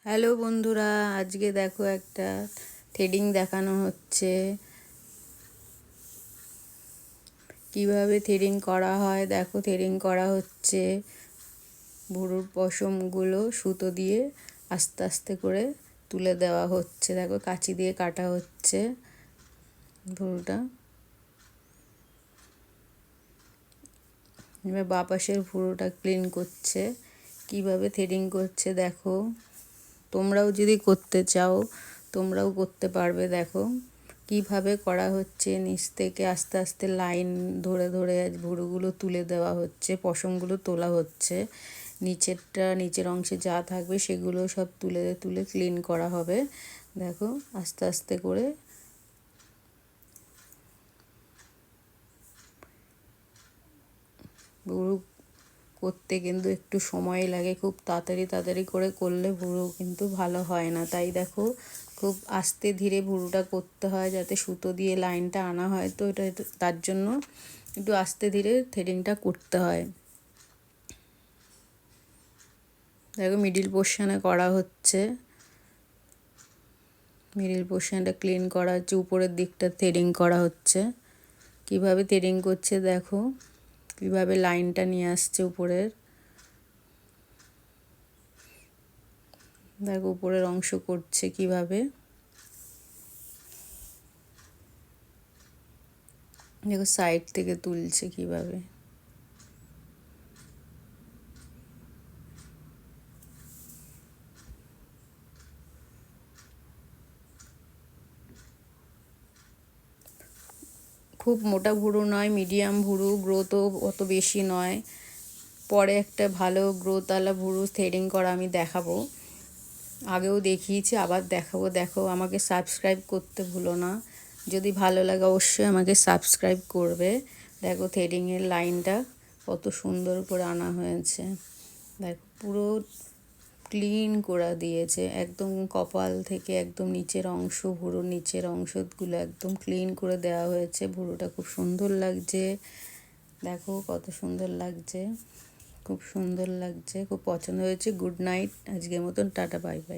Hello বন্ধুরা, আজকে দেখো একটা থ্রেডিং দেখানো হচ্ছে। কিভাবে থ্রেডিং করা হয় দেখো। থ্রেডিং করা হচ্ছে, ভুরুর পশমগুলো সুতো দিয়ে আস্তে আস্তে করে তুলে দেওয়া হচ্ছে। দেখো কাঁচি দিয়ে কাটা হচ্ছে ভুরুটা। এবার বাঁ পাশের ভুরুটা ক্লিন করছে। কিভাবে থ্রেডিং করছে দেখো। তোমরাও যদি করতে চাও তোমরাও করতে পারবে। দেখো কিভাবে করা হচ্ছে, নিচ থেকে আস্তে আস্তে লাইন ধরে ধরে ভুরুগুলো তুলে দেওয়া হচ্ছে, পশমগুলো তোলা হচ্ছে। নিচের অংশে যা থাকবে সেগুলো সব তুলে তুলে ক্লিন করা হবে। দেখো আস্তে আস্তে করে। ভুরু করতে কিন্তু একটু সময় লাগে, খুব তাড়াতাড়ি করে করলে ভুরু কিন্তু ভালো হয় না। তাই দেখো খুব আস্তে ধীরে ভুরুটা করতে হয়, যাতে সুতো দিয়ে লাইনটা আনা হয়। তো এটা তার জন্য একটু আস্তে ধীরে থ্রেডিংটা করতে হয়। দেখো মিডিল পোর্শনে করা হচ্ছে, মিডিল পোর্শনটা ক্লিন করা হচ্ছে, উপরের দিকটা থ্রেডিং করা হচ্ছে। কিভাবে থ্রেডিং করছে দেখো, কিভাবে লাইনটা নিয়ে আসছে উপরের। দেখো উপরের অংশ করছে কিভাবে। দেখো সাইড থেকে তুলছে কিভাবে। খুব মোটা ভুরু নয়, মিডিয়াম ভুরু, গ্রোথও অত বেশি নয়। পরে একটা ভালো গ্রোথওয়ালা ভুরু থ্রেডিং করা আমি দেখাবো। আগেও দেখিয়েছি, আবার দেখাবো। দেখো আমাকে সাবস্ক্রাইব করতে ভুলো না। যদি ভালো লাগে অবশ্যই আমাকে সাবস্ক্রাইব করবে। দেখো থ্রেডিংয়ের লাইনটা কত সুন্দর করে আনা হয়েছে। দেখো পুরো ক্লিন করে দিয়েছে, একদম কপাল থেকে একদম নিচের অংশ, ভুরুর নিচের অংশগুলো একদম ক্লিন করে দেওয়া হয়েছে। ভুরুটা খুব সুন্দর লাগছে। দেখো কত সুন্দর লাগছে, খুব সুন্দর লাগছে, খুব পছন্দ হয়েছে। গুড নাইট, আজকের মতন টাটা, বাই বাই।